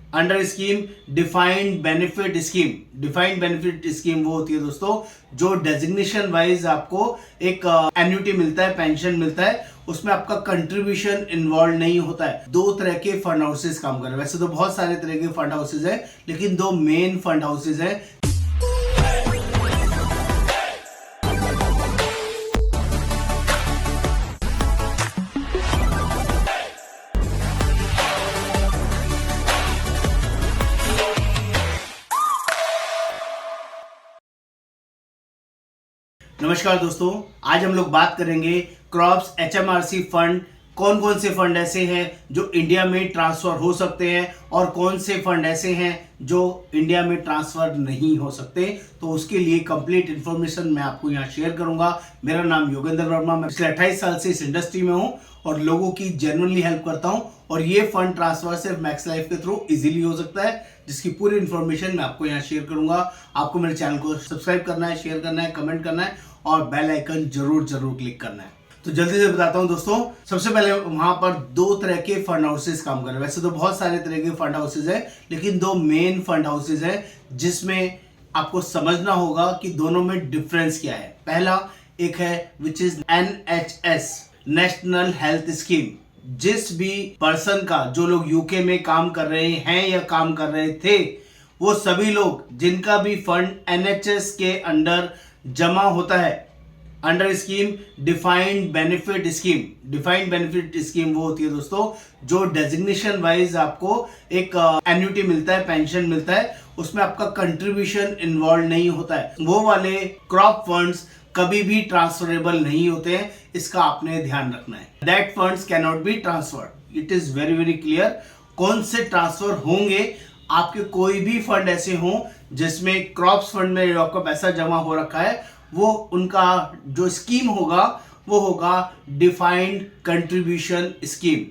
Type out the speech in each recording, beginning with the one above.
Under scheme defined benefit scheme. Defined benefit scheme वो होती है दोस्तों जो डेजिग्नेशन वाइज आपको एक एन्युटी मिलता है, पेंशन मिलता है, उसमें आपका कंट्रीब्यूशन इन्वॉल्व नहीं होता है। दो तरह के फंड हाउसेस काम कर रहे हैं, वैसे तो बहुत सारे तरह के फंड हाउसेस हैं, लेकिन दो मेन फंड हाउसेस हैं। नमस्कार दोस्तों, आज हम लोग बात करेंगे क्रॉप्स एचएमआरसी फंड। कौन कौन से फंड ऐसे हैं जो इंडिया में ट्रांसफर हो सकते हैं और कौन से फंड ऐसे हैं जो इंडिया में ट्रांसफर नहीं हो सकते, तो उसके लिए कंप्लीट इन्फॉर्मेशन मैं आपको यहाँ शेयर करूंगा। मेरा नाम योगेंद्र वर्मा, मैं पिछले 28 साल से इस इंडस्ट्री में हूँ और लोगों की जेन्युइनली हेल्प करता हूँ। और ये फंड ट्रांसफर सिर्फ मैक्स लाइफ के थ्रू इजीली हो सकता है, जिसकी पूरी इन्फॉर्मेशन मैं आपको यहाँ शेयर करूंगा। आपको मेरे चैनल को सब्सक्राइब करना है, शेयर करना है, कमेंट करना है और बेल आइकन जरूर क्लिक करना है। तो जल्दी से बताता हूं दोस्तों, सबसे पहले वहां पर दो तरह के फंड हाउसेस काम कर रहे हैं। वैसे तो बहुत सारे तरह के फंड हाउसेस हैं, लेकिन दो मेन फंड हाउसेस हैं जिसमें आपको समझना होगा कि दोनों में डिफरेंस क्या है। पहला एक है which is NHS, national health scheme. जिस भी पर्सन का, जो लोग यूके में काम कर रहे हैं या काम कर रहे थे, वो सभी लोग जिनका भी फंड NHS के अंडर जमा होता है, under scheme defined benefit scheme. Defined benefit scheme वो होती है दोस्तों जो डेजिग्नेशन वाइज आपको एक एन्युटी मिलता है, पेंशन मिलता है, उसमें आपका कंट्रीब्यूशन इन्वॉल्व नहीं होता है। वो वाले क्रॉप फंड्स कभी भी ट्रांसफरेबल नहीं होते हैं, इसका आपने ध्यान रखना है। That funds can not be transferred, it is very very clear. कौन से ट्रांसफर होंगे? आपके कोई भी फंड ऐसे हों जिसमें क्रॉप्स फंड में आपका पैसा जमा हो रखा है, वो उनका जो स्कीम होगा वो होगा defined contribution scheme.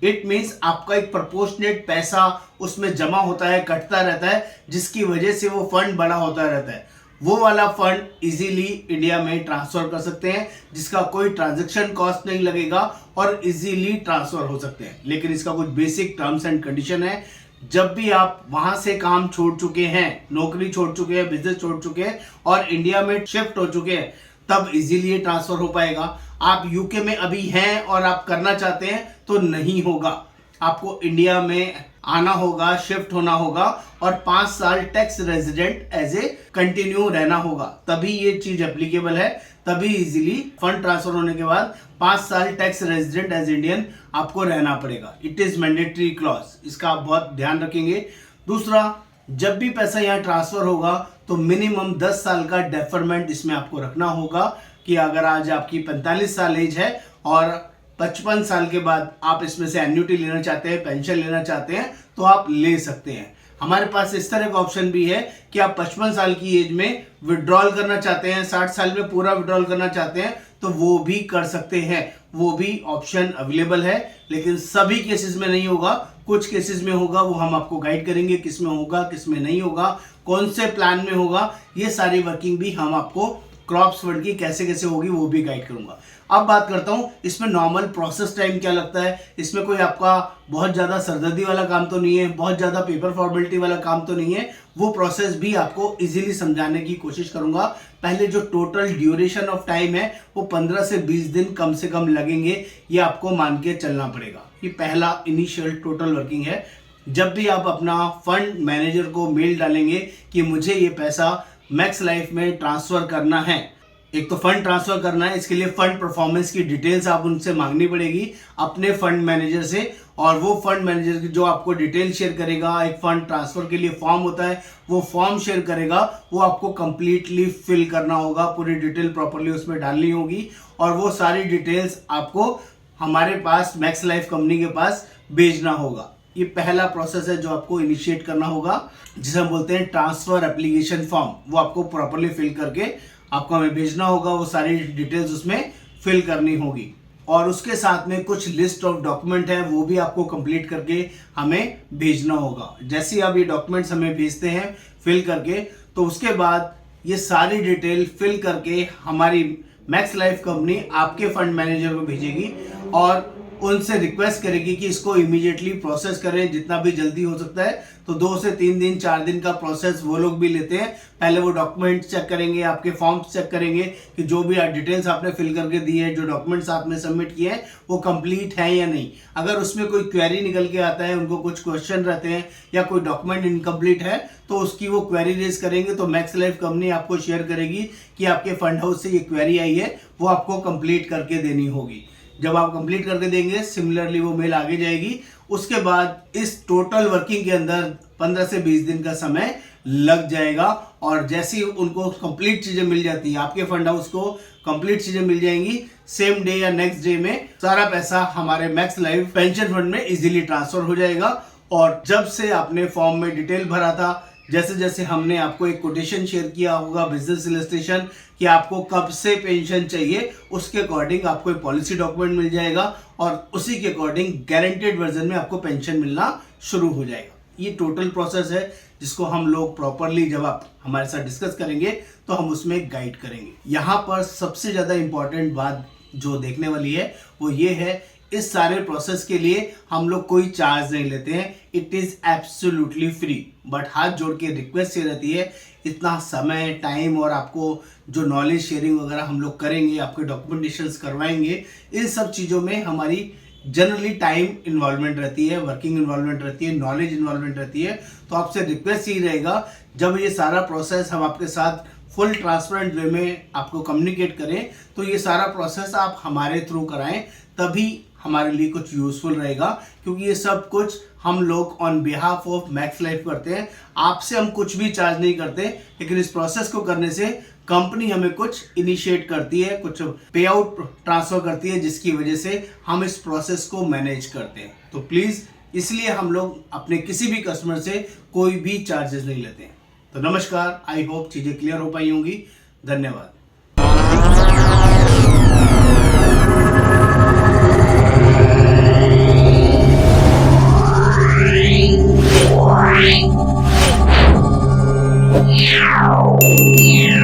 It means आपका एक प्रोपोर्शनेट पैसा उसमें जमा होता है, कटता रहता है, जिसकी वजह से वो फंड बड़ा होता रहता है। वो वाला फंड इजीली इंडिया में ट्रांसफर कर सकते हैं, जिसका कोई ट्रांजैक्शन कॉस्ट नहीं लगेगा और इजीली ट्रांसफर हो सकते हैं। लेकिन इसका कुछ बेसिक टर्म्स एंड कंडीशन है। जब भी आप वहां से काम छोड़ चुके हैं, नौकरी छोड़ चुके हैं, बिजनेस छोड़ चुके हैं और इंडिया में शिफ्ट हो चुके हैं, तब इजीली ये ट्रांसफर हो पाएगा। आप यूके में अभी हैं और आप करना चाहते हैं तो नहीं होगा। आपको इंडिया में आना होगा, शिफ्ट होना होगा और 5 साल tax resident as a continue रहना होगा, तभी ये चीज एप्लीकेबल है। तभी इजीली फंड ट्रांसफर होने के बाद 5 साल टैक्स रेजिडेंट एज इंडियन आपको रहना पड़ेगा। इट इज मैंडेटरी क्लॉज, इसका आप बहुत ध्यान रखेंगे। दूसरा, जब भी पैसा यहाँ ट्रांसफर होगा तो मिनिमम 10 साल का डेफरमेंट इसमें आपको रखना होगा कि अगर आज आपकी 45 साल एज है और 55 साल के बाद आप इसमें से एन्युटी लेना चाहते हैं, पेंशन लेना चाहते हैं, तो आप ले सकते हैं। हमारे पास इस तरह का ऑप्शन भी है कि आप 55 साल की एज में विड्रॉल करना चाहते हैं, 60 साल में पूरा विड्रॉल करना चाहते हैं, तो वो भी कर सकते हैं। वो भी ऑप्शन अवेलेबल है, लेकिन सभी केसेस में नहीं होगा, कुछ केसेस में होगा। वो हम आपको गाइड करेंगे किस में होगा, किस में नहीं होगा, कौन से प्लान में होगा। ये सारी वर्किंग भी हम आपको क्रॉप्स फंड की कैसे कैसे होगी वो भी गाइड करूंगा। अब बात करता हूं इसमें नॉर्मल प्रोसेस टाइम क्या लगता है। इसमें कोई आपका बहुत ज्यादा सरदर्दी वाला काम तो नहीं है, बहुत ज्यादा पेपर फॉर्मेलिटी वाला काम तो नहीं है। वो प्रोसेस भी आपको इजीली समझाने की कोशिश करूंगा। पहले जो टोटल ड्यूरेशन ऑफ टाइम है वो 15 से 20 दिन कम से कम लगेंगे, ये आपको मान के चलना पड़ेगा। ये पहला इनिशियल टोटल वर्किंग है। जब भी आप अपना फंड मैनेजर को मेल डालेंगे कि मुझे ये पैसा मैक्स लाइफ में ट्रांसफर करना है, एक तो फंड ट्रांसफर करना है, इसके लिए फंड परफॉर्मेंस की डिटेल्स आप उनसे मांगनी पड़ेगी अपने फंड मैनेजर से, और वो फंड मैनेजर की जो आपको डिटेल शेयर करेगा, एक फंड ट्रांसफर के लिए फॉर्म होता है, वो फॉर्म शेयर करेगा, वो आपको कंप्लीटली फिल करना होगा, पूरी डिटेल प्रॉपरली उसमें डालनी होगी और वो सारी डिटेल्स आपको हमारे पास मैक्स लाइफ कंपनी के पास भेजना होगा। ये पहला प्रोसेस है जो आपको इनिशिएट करना होगा, जिसे हम बोलते हैं ट्रांसफर एप्लीकेशन फॉर्म। वो आपको प्रॉपरली फिल करके आपको हमें भेजना होगा, वो सारी डिटेल्स उसमें फिल करनी होगी और उसके साथ में कुछ लिस्ट ऑफ डॉक्यूमेंट है, वो भी आपको कंप्लीट करके हमें भेजना होगा। जैसे आप ये डॉक्यूमेंट्स हमें भेजते हैं फिल करके, तो उसके बाद ये सारी डिटेल फिल करके हमारी मैक्स लाइफ कंपनी आपके फंड मैनेजर को भेजेगी और उनसे रिक्वेस्ट करेगी कि इसको इमीडिएटली प्रोसेस करें, जितना भी जल्दी हो सकता है। तो 2 से 3 दिन 4 दिन का प्रोसेस वो लोग भी लेते हैं। पहले वो डॉक्यूमेंट्स चेक करेंगे, आपके फॉर्म्स चेक करेंगे कि जो भी डिटेल्स आपने फिल करके दी है, जो डॉक्यूमेंट्स आपने सबमिट किए हैं वो कंप्लीट है या नहीं। अगर उसमें कोई क्वेरी निकल के आता है, उनको कुछ क्वेश्चन रहते हैं या कोई डॉक्यूमेंट इनकम्प्लीट है, तो उसकी वो क्वेरी रेज करेंगे। तो मैक्स लाइफ कंपनी आपको शेयर करेगी कि आपके फंड हाउस से ये क्वेरी आई है, वो आपको कंप्लीट करके देनी होगी। जब आप कंप्लीट करके देंगे, सिमिलरली वो मेल आगे जाएगी। उसके बाद इस टोटल वर्किंग के अंदर 15 से 20 दिन का समय लग जाएगा। और जैसे ही उनको कंप्लीट चीजें मिल जाती है, आपके फंड हाउस को कंप्लीट चीजें मिल जाएंगी, सेम डे या नेक्स्ट डे में सारा पैसा हमारे मैक्स लाइफ पेंशन फंड में इजीली ट्रांसफर हो जाएगा। और जब से आपने फॉर्म में डिटेल भरा था, जैसे जैसे हमने आपको एक कोटेशन शेयर किया होगा, बिजनेस इलस्ट्रेशन, कि आपको कब से पेंशन चाहिए, उसके अकॉर्डिंग आपको एक पॉलिसी डॉक्यूमेंट मिल जाएगा और उसी के अकॉर्डिंग गारंटेड वर्जन में आपको पेंशन मिलना शुरू हो जाएगा। ये टोटल प्रोसेस है जिसको हम लोग प्रॉपरली जब आप हमारे साथ डिस्कस करेंगे तो हम उसमें गाइड करेंगे। यहाँ पर सबसे ज़्यादा इंपॉर्टेंट बात जो देखने वाली है वो ये है, इस सारे प्रोसेस के लिए हम लोग कोई चार्ज नहीं लेते हैं। It is absolutely free. But हाथ जोड़ के रिक्वेस्ट ये रहती है, इतना समय, टाइम और आपको जो नॉलेज शेयरिंग वगैरह हम लोग करेंगे, आपके डॉक्यूमेंटेशंस करवाएंगे, इन सब चीज़ों में हमारी जनरली टाइम इन्वॉल्वमेंट रहती है, वर्किंग इन्वॉल्वमेंट रहती है, नॉलेज इन्वॉल्वमेंट रहती है। तो आपसे रिक्वेस्ट यही रहेगा, जब ये सारा प्रोसेस हम आपके साथ फुल ट्रांसपेरेंट वे में आपको कम्युनिकेट करें, तो ये सारा प्रोसेस आप हमारे थ्रू कराएं, तभी हमारे लिए कुछ यूजफुल रहेगा। क्योंकि ये सब कुछ हम लोग on behalf of max life करते हैं। आपसे हम कुछ भी चार्ज नहीं करते, लेकिन इस प्रोसेस को करने से कंपनी हमें कुछ इनिशिएट करती है, कुछ पे आउट ट्रांसफर करती है, जिसकी वजह से हम इस प्रोसेस को मैनेज करते हैं। तो प्लीज, इसलिए हम लोग अपने किसी भी कस्टमर से कोई भी चार्जेस नहीं लेते हैं। तो नमस्कार, आई होप चीजें क्लियर हो पाई होंगी। धन्यवाद। Yeah.